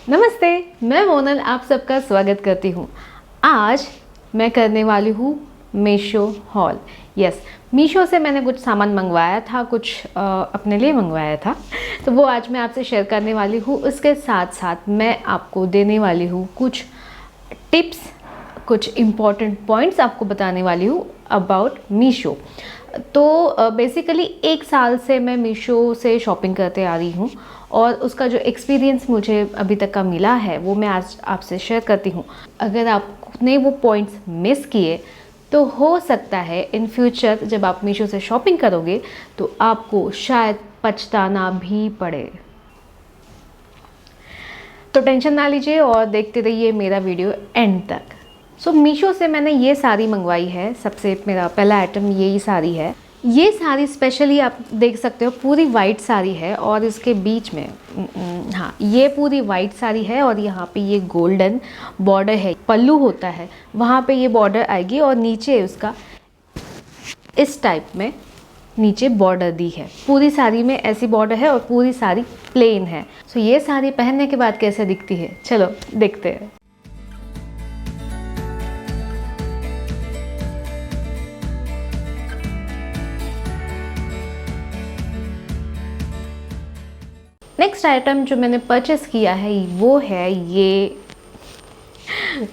नमस्ते, मैं मोनल आप सबका स्वागत करती हूँ। आज मैं करने वाली हूँ मीशो हॉल। यस, मीशो से मैंने कुछ सामान मंगवाया था, कुछ अपने लिए मंगवाया था, तो वो आज मैं आपसे शेयर करने वाली हूँ। उसके साथ साथ मैं आपको देने वाली हूँ कुछ टिप्स, कुछ इम्पॉर्टेंट पॉइंट्स आपको बताने वाली हूँ अबाउट मीशो। तो बेसिकली 1 साल से मैं मीशो से शॉपिंग करते आ रही हूँ और उसका जो एक्सपीरियंस मुझे अभी तक का मिला है वो मैं आज आपसे शेयर करती हूँ। अगर आपने वो पॉइंट्स मिस किए तो हो सकता है इन फ्यूचर जब आप मीशो से शॉपिंग करोगे तो आपको शायद पछताना भी पड़े। तो टेंशन ना लीजिए और देखते रहिए मेरा वीडियो एंड तक। सो मीशो से मैंने ये साड़ी मंगवाई है। सबसे मेरा पहला आइटम यही साड़ी है। ये साड़ी स्पेशली आप देख सकते हो पूरी वाइट साड़ी है और इसके बीच में हाँ, ये पूरी वाइट साड़ी है और यहाँ पे ये गोल्डन बॉर्डर है। पल्लू होता है वहाँ पे ये बॉर्डर आएगी और नीचे उसका इस टाइप में नीचे बॉर्डर दी है। पूरी साड़ी में ऐसी बॉर्डर है और पूरी साड़ी प्लेन है। सो ये साड़ी पहनने के बाद कैसे दिखती है, चलो देखते हैं। नेक्स्ट आइटम जो मैंने परचेस किया है वो है ये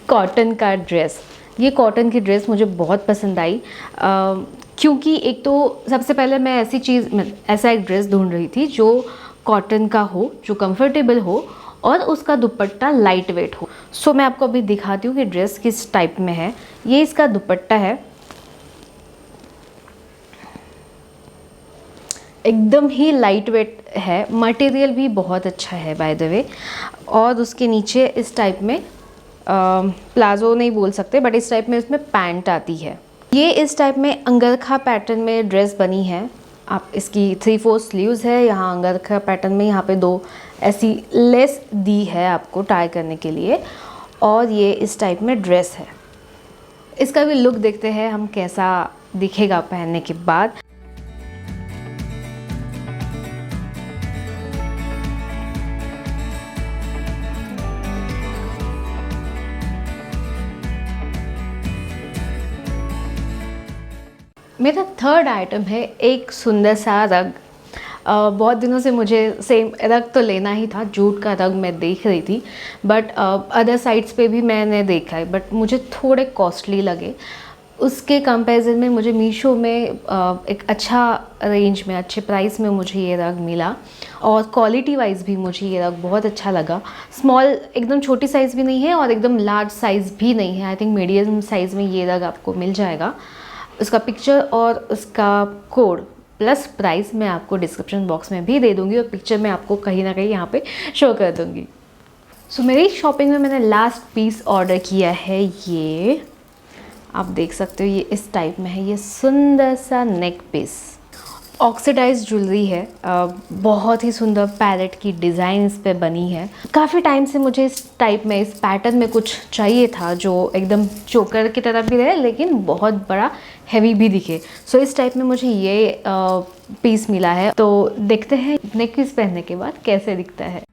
कॉटन का ड्रेस। ये कॉटन की ड्रेस मुझे बहुत पसंद आई क्योंकि एक तो सबसे पहले मैं ऐसा एक ड्रेस ढूंढ रही थी जो कॉटन का हो, जो कंफर्टेबल हो और उसका दुपट्टा लाइट वेट हो। सो मैं आपको अभी दिखाती हूँ कि ड्रेस किस टाइप में है। ये इसका दुपट्टा है, एकदम ही लाइट वेट है, मटेरियल भी बहुत अच्छा है बाय द वे। और उसके नीचे इस टाइप में प्लाजो नहीं बोल सकते बट इस टाइप में इसमें पैंट आती है। ये इस टाइप में अंगरखा पैटर्न में ड्रेस बनी है। आप इसकी 3/4 स्लीव्स है, यहाँ अंगरखा पैटर्न में यहाँ पे 2 ऐसी लेस दी है आपको टाई करने के लिए और ये इस टाइप में ड्रेस है। इसका भी लुक देखते हैं हम कैसा दिखेगा पहनने के बाद। मेरा थर्ड आइटम है एक सुंदर सा रग। बहुत दिनों से मुझे सेम रग तो लेना ही था। जूट का रग मैं देख रही थी बट अदर साइट्स पे भी मैंने देखा है बट मुझे थोड़े कॉस्टली लगे। उसके कंपैरिजन में मुझे मीशो में एक अच्छा रेंज में, अच्छे प्राइस में मुझे ये रग मिला और क्वालिटी वाइज भी मुझे ये रग बहुत अच्छा लगा। स्मॉल, एकदम छोटी साइज़ भी नहीं है और एकदम लार्ज साइज़ भी नहीं है। आई थिंक मीडियम साइज़ में ये रग आपको मिल जाएगा। उसका पिक्चर और उसका कोड प्लस प्राइस मैं आपको डिस्क्रिप्शन बॉक्स में भी दे दूँगी और पिक्चर मैं आपको कहीं ना कहीं यहाँ पे शो कर दूँगी। सो मेरी शॉपिंग में मैंने लास्ट पीस ऑर्डर किया है। ये आप देख सकते हो, ये इस टाइप में है। ये सुंदर सा नेक पीस ऑक्सीडाइज ज्वेलरी है। बहुत ही सुंदर पैरेट की डिज़ाइन इस पे बनी है। काफ़ी टाइम से मुझे इस टाइप में, इस पैटर्न में कुछ चाहिए था जो एकदम चोकर की तरह भी रहे लेकिन बहुत बड़ा हैवी भी दिखे। सो इस टाइप में मुझे ये पीस मिला है। तो देखते हैं नेक पीस पहनने के बाद कैसे दिखता है।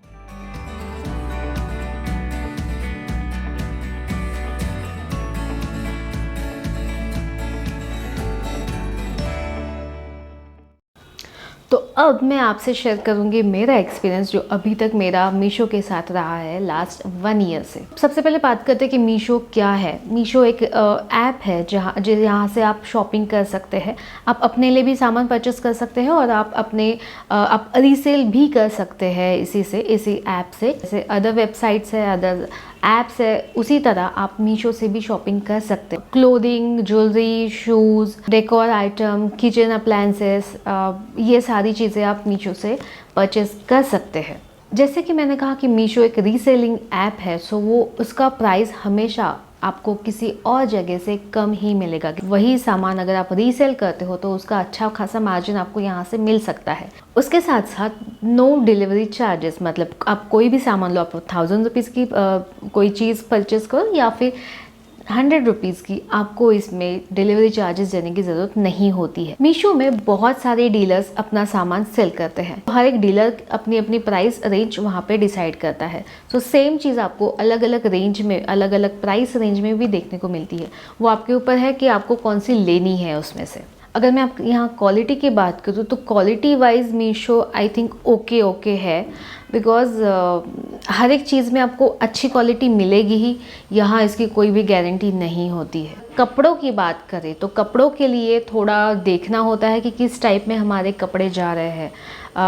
तो अब मैं आपसे शेयर करूंगी मेरा एक्सपीरियंस जो अभी तक मेरा मीशो के साथ रहा है लास्ट 1 ईयर से। सबसे पहले बात करते हैं कि मीशो क्या है। मीशो एक ऐप है जहाँ से आप शॉपिंग कर सकते हैं। आप अपने लिए भी सामान परचेस कर सकते हैं और आप रीसेल भी कर सकते हैं इसी ऐप से। जैसे अदर वेबसाइट्स है, अदर ऐप्स है, उसी तरह आप मीशो से भी शॉपिंग कर सकते हैं। Clothing, jewellery, shoes, decor item, kitchen appliances, ये सारी चीज़ें आप मीशो से परचेस कर सकते हैं। जैसे कि मैंने कहा कि मीशो एक रीसेलिंग ऐप है, सो वो उसका प्राइस हमेशा आपको किसी और जगह से कम ही मिलेगा। वही सामान अगर आप रीसेल करते हो तो उसका अच्छा खासा मार्जिन आपको यहाँ से मिल सकता है। उसके साथ साथ नो डिलीवरी चार्जेस, मतलब आप कोई भी सामान लो, आप 1000 रुपीज़ की कोई चीज़ परचेस करो या फिर 100 रुपीज़ की आपको इसमें डिलीवरी चार्जेस देने की ज़रूरत नहीं होती है। मीशो में बहुत सारे डीलर्स अपना सामान सेल करते हैं, हर एक डीलर अपनी अपनी प्राइस रेंज वहाँ पे डिसाइड करता है। सो सेम चीज़ आपको अलग अलग रेंज में, अलग अलग प्राइस रेंज में भी देखने को मिलती है। वो आपके ऊपर है कि आपको कौन सी लेनी है उसमें से। अगर मैं आप यहाँ क्वालिटी की बात करूँ तो quality wise Meesho I think okay है, बिकॉज़ हर एक चीज़ में आपको अच्छी क्वालिटी मिलेगी ही, यहाँ इसकी कोई भी गारंटी नहीं होती है। कपड़ों की बात करें तो कपड़ों के लिए थोड़ा देखना होता है कि किस टाइप में हमारे कपड़े जा रहे हैं,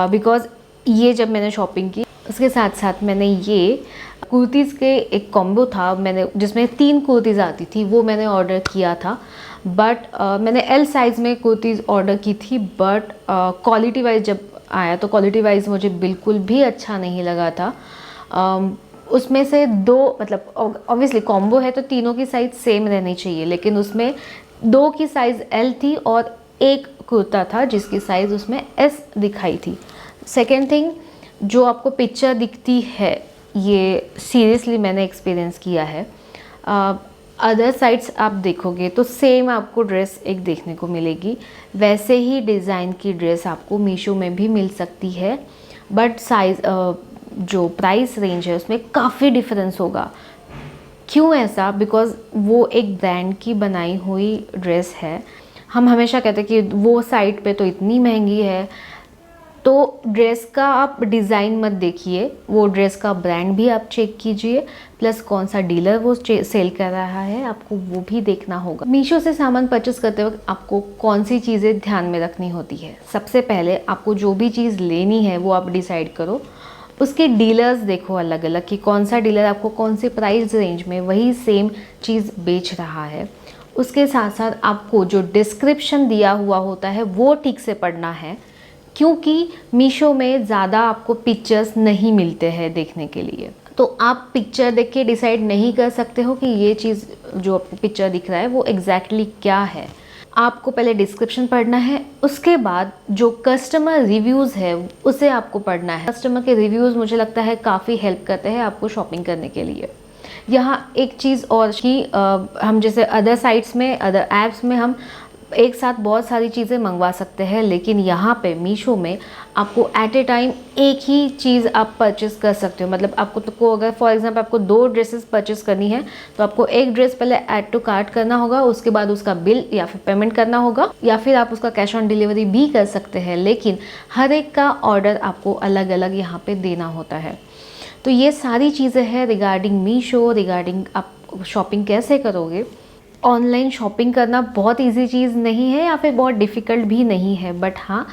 बिकॉज़ ये जब मैंने शॉपिंग की उसके साथ साथ मैंने ये कुर्तीज़ के एक कॉम्बो था, मैंने जिसमें 3 कुर्तीज़ आती थी, वो मैंने ऑर्डर किया था। बट मैंने एल साइज़ में कुर्तीज़ ऑर्डर की थी, बट क्वालिटी वाइज जब आया तो क्वालिटी वाइज मुझे बिल्कुल भी अच्छा नहीं लगा था। उसमें से 2 मतलब ऑब्वियसली कॉम्बो है तो तीनों की साइज़ सेम रहनी चाहिए, लेकिन उसमें 2 की साइज़ एल थी और एक कुर्ता था जिसकी साइज़ उसमें एस दिखाई थी। सेकेंड थिंग, जो आपको पिक्चर दिखती है ये सीरियसली मैंने एक्सपीरियंस किया है। अदर साइट्स आप देखोगे तो सेम आपको ड्रेस एक देखने को मिलेगी, वैसे ही डिज़ाइन की ड्रेस आपको मीशो में भी मिल सकती है, बट साइज़ जो प्राइस रेंज है उसमें काफ़ी डिफरेंस होगा। क्यों ऐसा? बिकॉज़ वो एक ब्रांड की बनाई हुई ड्रेस है। हम हमेशा कहते हैं कि वो साइट पे तो इतनी महंगी है, तो ड्रेस का आप डिज़ाइन मत देखिए, वो ड्रेस का ब्रांड भी आप चेक कीजिए, प्लस कौन सा डीलर वो सेल कर रहा है आपको वो भी देखना होगा। मीशो से सामान परचेस करते वक्त आपको कौन सी चीज़ें ध्यान में रखनी होती है? सबसे पहले आपको जो भी चीज़ लेनी है वो आप डिसाइड करो, उसके डीलर्स देखो अलग अलग कि कौन सा डीलर आपको कौन सी प्राइस रेंज में वही सेम चीज़ बेच रहा है। उसके साथ साथ आपको जो डिस्क्रिप्शन दिया हुआ होता है वो ठीक से पढ़ना है, क्योंकि मीशो में ज़्यादा आपको पिक्चर्स नहीं मिलते हैं देखने के लिए, तो आप पिक्चर देख के डिसाइड नहीं कर सकते हो कि ये चीज़ जो आपको पिक्चर दिख रहा है वो एग्जैक्टली क्या है। आपको पहले डिस्क्रिप्शन पढ़ना है, उसके बाद जो कस्टमर रिव्यूज़ है उसे आपको पढ़ना है। कस्टमर के रिव्यूज़ मुझे लगता है काफ़ी हेल्प करते हैं आपको शॉपिंग करने के लिए। यहाँ एक चीज़ और कि हम जैसे अदर साइट्स में, अदर ऐप्स में हम एक साथ बहुत सारी चीज़ें मंगवा सकते हैं, लेकिन यहाँ पे मीशो में आपको एट ए टाइम एक ही चीज़ आप परचेस कर सकते हो। मतलब आपको तो अगर फॉर एग्जांपल आपको 2 ड्रेसेस परचेस करनी है तो आपको एक ड्रेस पहले ऐड टू कार्ट करना होगा, उसके बाद उसका बिल या फिर पेमेंट करना होगा, या फिर आप उसका कैश ऑन डिलीवरी भी कर सकते हैं, लेकिन हर एक का ऑर्डर आपको अलग अलग यहाँ पर देना होता है। तो ये सारी चीज़ें हैं रिगार्डिंग मीशो, रिगार्डिंग आप शॉपिंग कैसे करोगे। ऑनलाइन शॉपिंग करना बहुत इजी चीज़ नहीं है या फिर बहुत डिफ़िकल्ट भी नहीं है, बट हाँ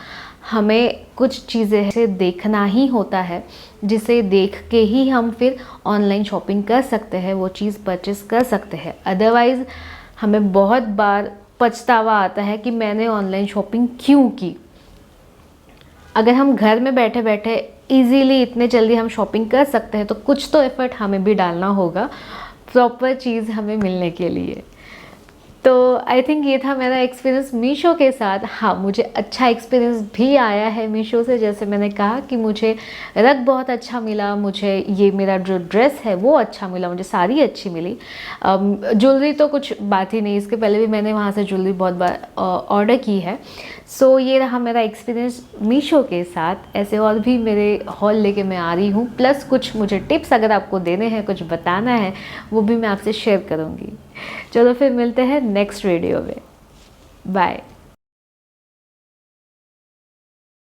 हमें कुछ चीज़ें से देखना ही होता है, जिसे देख के ही हम फिर ऑनलाइन शॉपिंग कर सकते हैं, वो चीज़ परचेस कर सकते हैं। अदरवाइज़ हमें बहुत बार पछतावा आता है कि मैंने ऑनलाइन शॉपिंग क्यों की। अगर हम घर में बैठे बैठे इजीली इतने जल्दी हम शॉपिंग कर सकते हैं तो कुछ तो एफर्ट हमें भी डालना होगा प्रॉपर चीज़ हमें मिलने के लिए। तो आई थिंक ये था मेरा एक्सपीरियंस मीशो के साथ। हाँ, मुझे अच्छा एक्सपीरियंस भी आया है मीशो से। जैसे मैंने कहा कि मुझे रग बहुत अच्छा मिला, मुझे ये मेरा जो ड्रेस है वो अच्छा मिला, मुझे साड़ी अच्छी मिली। ज्वेलरी तो कुछ बात ही नहीं, इसके पहले भी मैंने वहाँ से ज्वेलरी बहुत बार ऑर्डर की है। सो ये रहा मेरा एक्सपीरियंस मीशो के साथ। ऐसे और भी मेरे हॉल लेके मैं आ रही हूँ, प्लस कुछ मुझे टिप्स अगर आपको देने हैं, कुछ बताना है, वो भी मैं आपसे शेयर करूँगी। चलो फिर मिलते हैं नेक्स्ट वीडियो में। बाय।